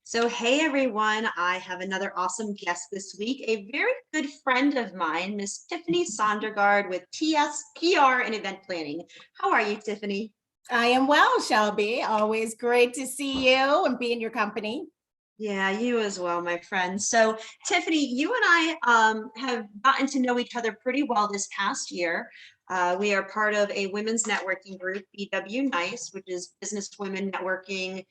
So, hey everyone, I have another awesome guest this week, a very good friend of mine, Miss Tiffany Sondergaard with TS PR and Event Planning. How are you, Tiffany? I am well, Shelby. Always great to see you and be in your company. Yeah, you as well, my friend. So, Tiffany, you and I have gotten to know each other pretty well this past year. We are part of a women's networking group, BW Nice, which is Business Women Networking.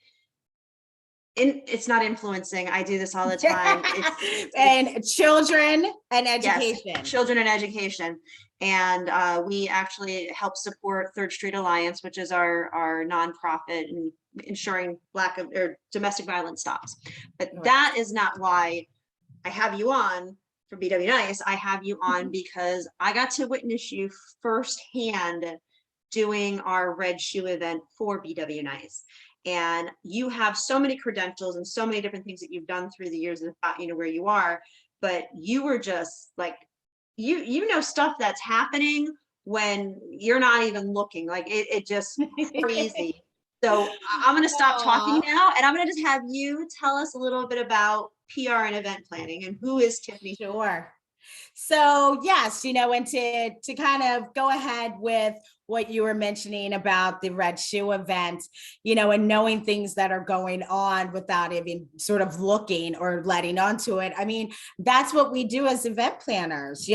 It's not influencing. I do this all the time. It's And children and Yes, education. children and education. And we actually help support Third Street Alliance, which is our nonprofit and ensuring Black or domestic violence stops. But Right. that is not why I have you on for BW Nice. I have you on because I got to witness you firsthand doing our Red Shoe event for BW Nice. And you have so many credentials and so many different things that you've done through the years that got you to where you are, but you were just like you know stuff that's happening when you're not even looking, like it just crazy. So I'm going to stop talking Aw. now and I'm going to just have you tell us a little bit about PR and event planning and who is Tiffany. Sure. So yes, and to kind of go ahead with what you were mentioning about the Red Shoe event, and knowing things that are going on without even sort of looking or letting onto it. I mean, that's what we do as event planners.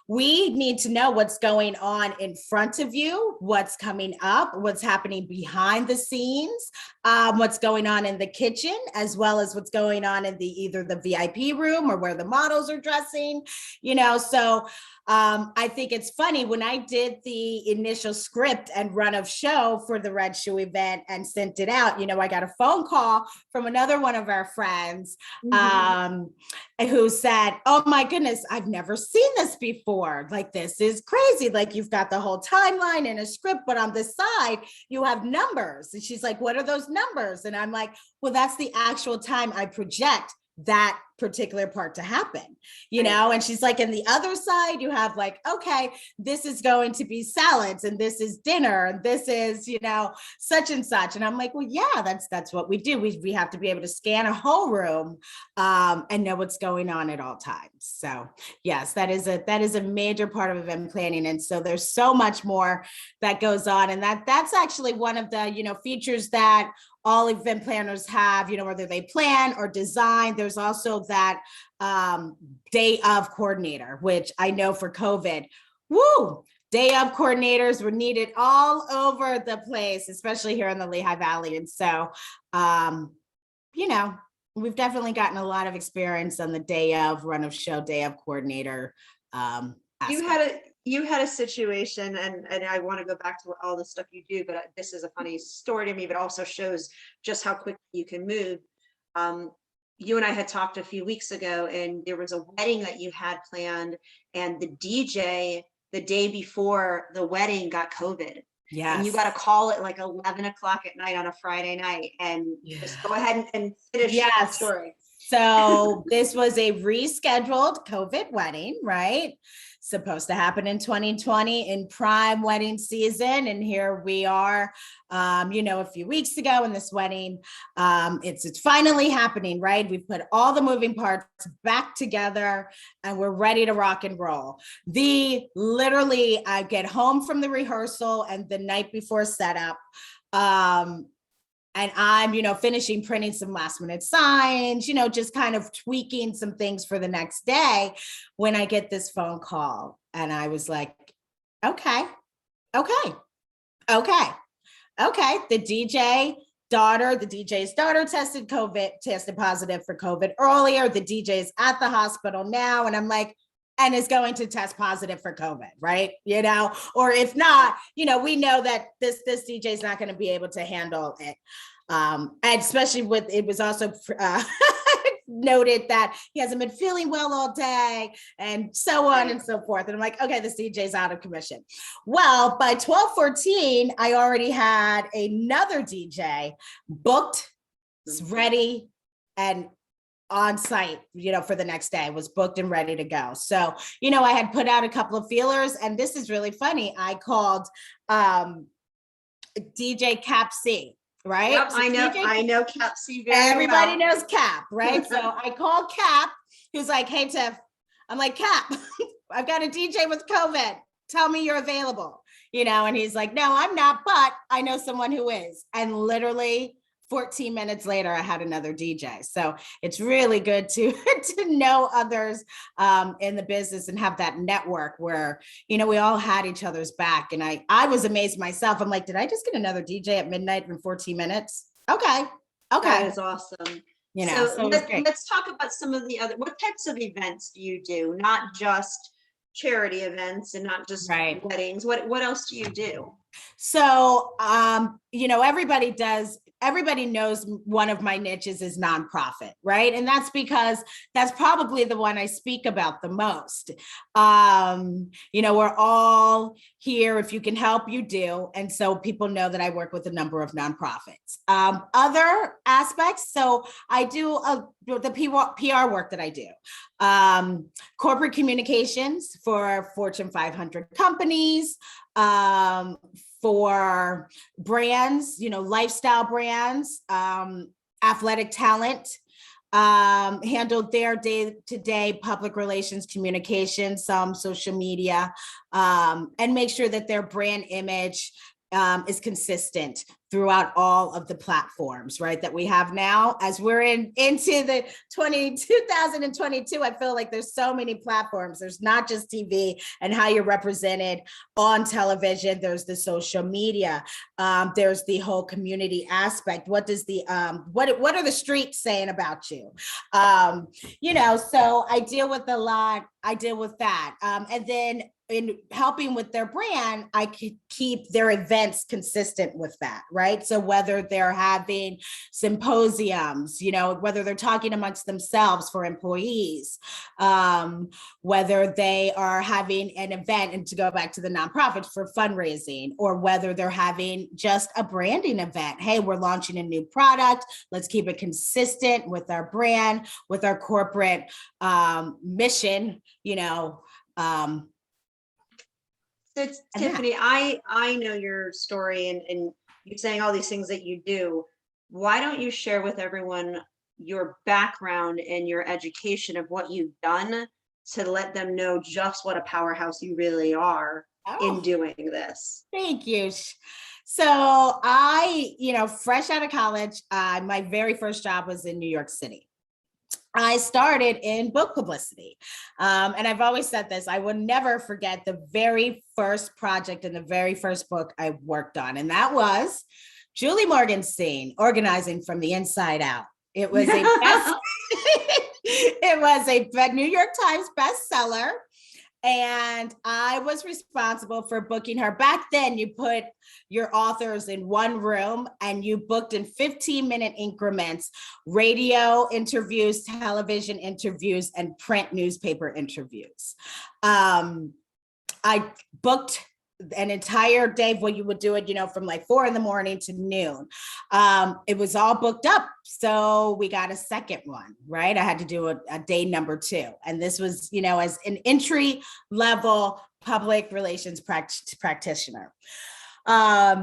We need to know what's going on in front of you, what's coming up, what's happening behind the scenes, what's going on in the kitchen, as well as what's going on in either the VIP room or where the models are dressing. So I think it's funny when I did the initial script and run of show for the Red Shoe event and sent it out, I got a phone call from another one of our friends who said, "Oh my goodness, I've never seen this before. Like, this is crazy. Like, you've got the whole timeline in a script, but on the side, you have numbers." And she's like, "What are those numbers?" And I'm like, "Well, that's the actual time I project that particular part to happen, and she's like, and the other side, you have like, okay, this is going to be salads and this is dinner and this is, such and such. And I'm like, well, yeah, that's what we do. We have to be able to scan a whole room and know what's going on at all times. So yes, that is a major part of event planning. And so there's so much more that goes on. And that's actually one of the, features that all event planners have, whether they plan or design. There's also that day of coordinator, which I know for COVID, day of coordinators were needed all over the place, especially here in the Lehigh Valley. And so, we've definitely gotten a lot of experience on the day of run of show, day of coordinator. You had a situation, and I want to go back to all the stuff you do, but this is a funny story to me, but also shows just how quickly you can move. You and I had talked a few weeks ago, and there was a wedding that you had planned, and the DJ the day before the wedding got COVID. Yes. And you got a call at like 11 o'clock at night on a Friday night. And just go ahead and finish the story. So this was a rescheduled COVID wedding, right? Supposed to happen in 2020 in prime wedding season. And here we are, a few weeks ago in this wedding. It's finally happening, right? We've put all the moving parts back together and we're ready to rock and roll. Literally, I get home from the rehearsal and the night before setup, and I'm, finishing printing some last minute signs, just kind of tweaking some things for the next day when I get this phone call. And I was like, okay. The DJ's daughter tested positive for COVID earlier. The DJ's at the hospital now. And I'm like, and is going to test positive for COVID, right? Or if not, we know that this DJ is not going to be able to handle it. And especially it was also noted that he hasn't been feeling well all day and so on and so forth. And I'm like, okay, this DJ's out of commission. Well, by 12:14, I already had another DJ booked, ready, and on site, for the nec day, was booked and ready to go. So, I had put out a couple of feelers, and this is really funny. I called DJ Cap C right? Yep, So I know Cap C very everybody well. knows Cap, right? So I call Cap, who's like, hey, Tiff. I'm like, Cap, I've got a DJ with COVID. Tell me you're available, and he's like, no, I'm not, but I know someone who is. And literally 14 minutes later, I had another DJ. So it's really good to know others in the business and have that network where, we all had each other's back. And I was amazed myself. I'm like, did I just get another DJ at midnight in 14 minutes? Okay. That is awesome. So let's talk about some of the other, what types of events do you do? Not just charity events and not just weddings. What else do you do? So, everybody knows one of my niches is nonprofit, right? And that's because that's probably the one I speak about the most. We're all here. If you can help, you do. And so people know that I work with a number of nonprofits. Other aspects, so I do the PR work that I do. Corporate communications for Fortune 500 companies, for brands, lifestyle brands, athletic talent, handled their day-to-day public relations communication, some social media, and make sure that their brand image is consistent throughout all of the platforms, right, that we have now. As we're into the 2022, I feel like there's so many platforms. There's not just TV and how you're represented on television. There's the social media. There's the whole community aspect. What does the what are the streets saying about you? So I deal with a lot. I deal with that, and then in helping with their brand, I could keep their events consistent with that, right? So whether they're having symposiums, whether they're talking amongst themselves for employees, whether they are having an event, and to go back to the nonprofit for fundraising, or whether they're having just a branding event. Hey, we're launching a new product. Let's keep it consistent with our brand, with our corporate mission, So Tiffany, I know your story and you're saying all these things that you do. Why don't you share with everyone your background and your education of what you've done to let them know just what a powerhouse you really are in doing this? Thank you. So I, fresh out of college, my very first job was in New York City. I started in book publicity. And I've always said this, I will never forget the very first project and the very first book I worked on. And that was Julie Morgenstein, Organizing from the Inside Out. It was a New York Times bestseller. And I was responsible for booking her. Back then, you put your authors in one room and you booked in 15-minute increments, radio interviews, television interviews, and print newspaper interviews. I booked an entire day of what you would do it, from like 4 a.m. to noon. It was all booked up. So we got a second one, right? I had to do a day number 2. And this was, as an entry level public relations practitioner.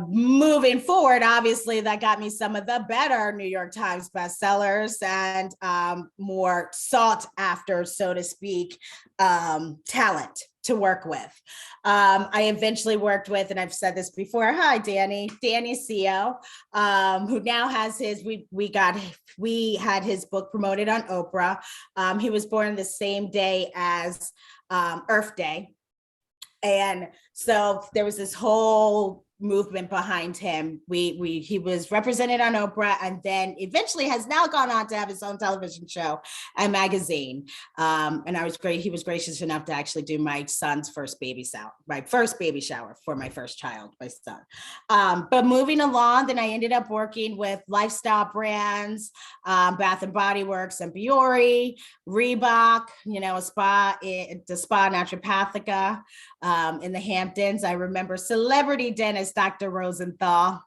Moving forward, obviously that got me some of the better New York Times bestsellers and more sought after, so to speak, talent to work with. I eventually worked with, and I've said this before, hi, Danny CEO, who now has we had his book promoted on Oprah. He was born the same day as Earth Day. And so there was this whole movement behind him. He was represented on Oprah, and then eventually has now gone on to have his own television show and magazine. And he was gracious enough to actually do my son's first baby shower for my first child, my son. But moving along, then I ended up working with lifestyle brands, Bath and Body Works and Biore, Reebok, a spa, the Spa Naturopathica in the Hamptons. I remember celebrity dentist Dr. Rosenthal,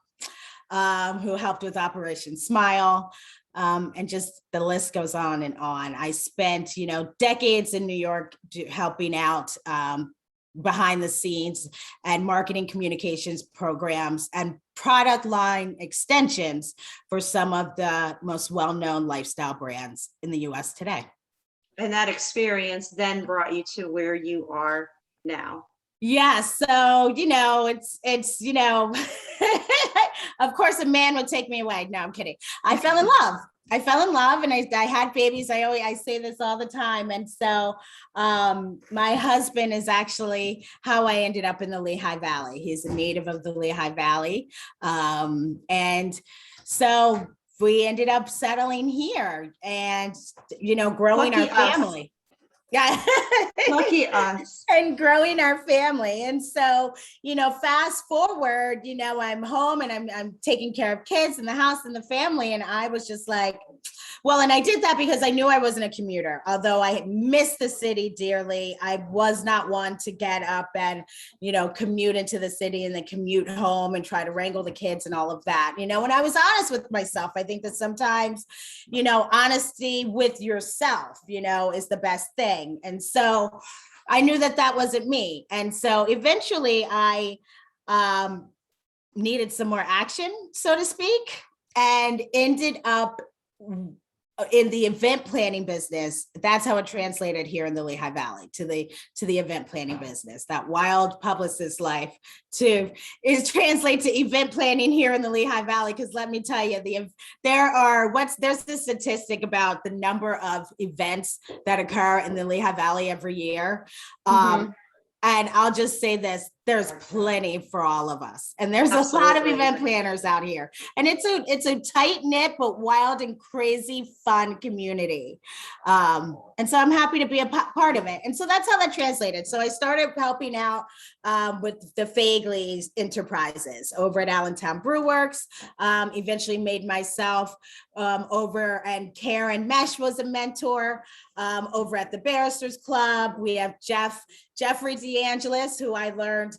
who helped with Operation Smile. And just the list goes on and on. I spent, decades in New York helping out behind the scenes and marketing communications programs and product line extensions for some of the most well-known lifestyle brands in the US today. And that experience then brought you to where you are now. Yeah, so it's of course a man would take me away. No, I'm kidding. I fell in love. And I had babies. I say this all the time. And so my husband is actually how I ended up in the Lehigh Valley. He's a native of the Lehigh Valley. And so we ended up settling here and, growing Lucky our us. family. Yeah. Lucky us. And growing our family. And so, fast forward, I'm home and I'm taking care of kids and the house and the family. And I was just like, well, and I did that because I knew I wasn't a commuter. Although I missed the city dearly, I was not one to get up and, commute into the city and then commute home and try to wrangle the kids and all of that. When I was honest with myself, I think that sometimes, honesty with yourself, is the best thing. And so I knew that wasn't me. And so eventually I needed some more action, so to speak, and ended up in the event planning business. That's how it translated here in the Lehigh Valley to the event planning business. That wild publicist life translate to event planning here in the Lehigh Valley. Because let me tell you, there's this statistic about the number of events that occur in the Lehigh Valley every year. And I'll just say this, there's plenty for all of us. And there's a lot of event planners out here. And it's a tight knit, but wild and crazy fun community. And so I'm happy to be a part of it. And so that's how that translated. So I started helping out with the Fagley's enterprises over at Allentown Brew Works, eventually made myself over, and Karen Mesh was a mentor over at the Barristers Club. We have Jeffrey DeAngelis, who I learned,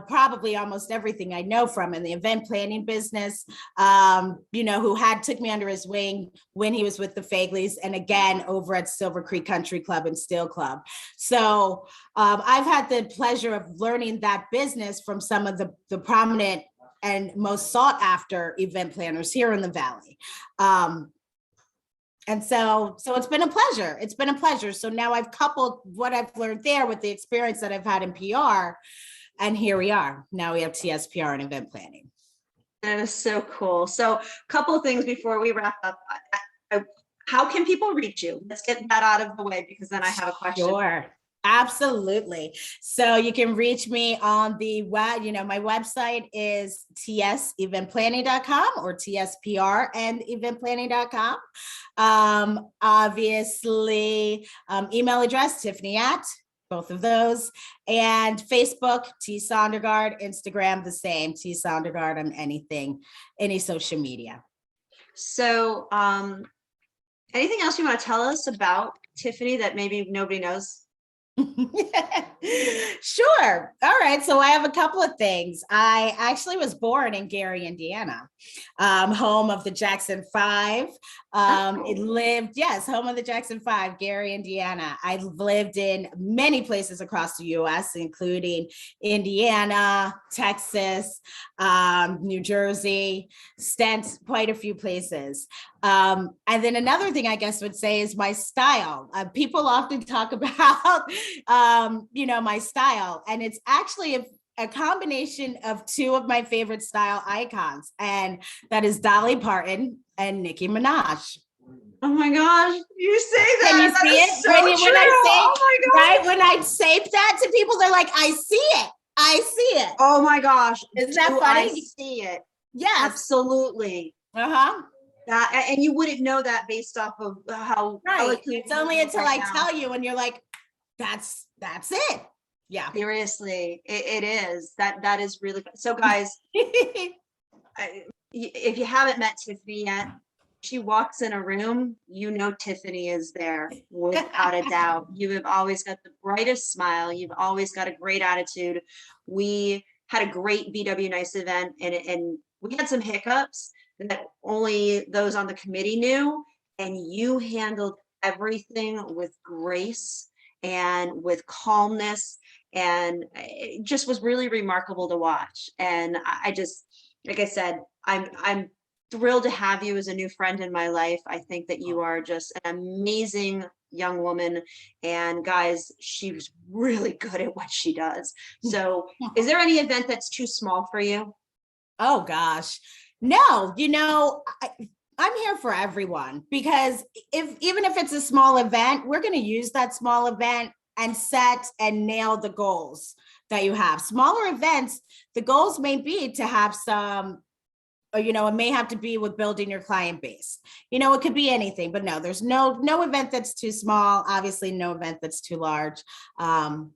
probably almost everything I know from in the event planning business, who took me under his wing when he was with the Fagleys, and again, over at Silver Creek Country Club and Steel Club. So I've had the pleasure of learning that business from some of the prominent and most sought after event planners here in the Valley. And so it's been a pleasure. It's been a pleasure. So now I've coupled what I've learned there with the experience that I've had in PR. And here we are. Now we have TSPR and event planning. That is so cool. So a couple of things before we wrap up. How can people reach you? Let's get that out of the way, because then I have a question. Sure. Absolutely. So you can reach me on the web, my website is tseventplanning.com or TSPR and eventplanning.com. Obviously, email address, Tiffany at both of those, and Facebook, T Sondergaard, Instagram, the same, T Sondergaard on any social media. So, anything else you want to tell us about Tiffany that maybe nobody knows? Sure. All right. So I have a couple of things. I actually was born in Gary, Indiana, home of the Jackson 5. Home of the Jackson 5, Gary, Indiana. I've lived in many places across the US, including Indiana, Texas, New Jersey, quite a few places. And then another thing I guess would say is my style. People often talk about, my style, and it's actually a combination of two of my favorite style icons, and that is Dolly Parton and Nicki Minaj. Oh my gosh, you say that. Can you see it? So When I say that to people, they're like, I see it. I see it. Oh my gosh. Isn't that funny? I see it. Yes. Absolutely. Uh-huh. And you wouldn't know that based off of how. Right. It's only until I tell you and you're like, that's it. Yeah. Seriously, it is. That is really fun. So guys, if you haven't met Tiffany yet, she walks in a room, Tiffany is there without a doubt. You have always got the brightest smile. You've always got a great attitude. We had a great BW Nice event, and we had some hiccups that only those on the committee knew, and you handled everything with grace and with calmness, and it just was really remarkable to watch. And like I said, I'm thrilled to have you as a new friend in my life. I think that you are just an amazing young woman. And guys, she's really good at what she does. So is there any event that's too small for you? Oh gosh. No, I'm here for everyone, because even if it's a small event, we're going to use that small event and set and nail the goals that you have. Smaller events, the goals may be to have some, or it may have to be with building your client base. It could be anything, but no, there's no event that's too small. Obviously, no event that's too large, and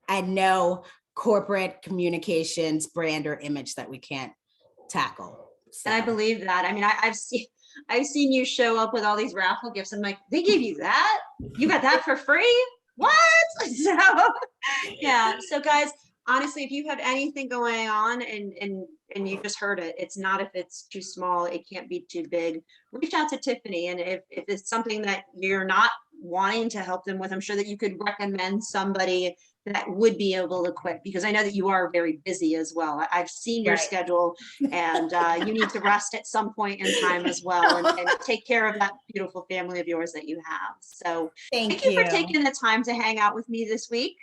no corporate communications brand or image that we can't tackle. And I So. believe that. I mean, I've seen you show up with all these raffle gifts. I'm like, they gave you that? You got that for free? What? So yeah. So guys, honestly, if you have anything going on and you just heard it, it's not if it's too small, it can't be too big. Reach out to Tiffany. And if it's something that you're not wanting to help them with, I'm sure that you could recommend somebody that would be able to quit, because I know that you are very busy as well. I've seen your Right. schedule, and you need to rest at some point in time as well, and take care of that beautiful family of yours that you have. So thank Thank you for you. taking the time to hang out with me this week.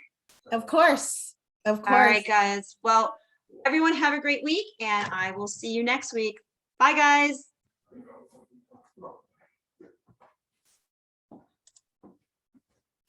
Of course. Of course. All right, guys. Well, everyone have a great week, and I will see you next week. Bye, guys.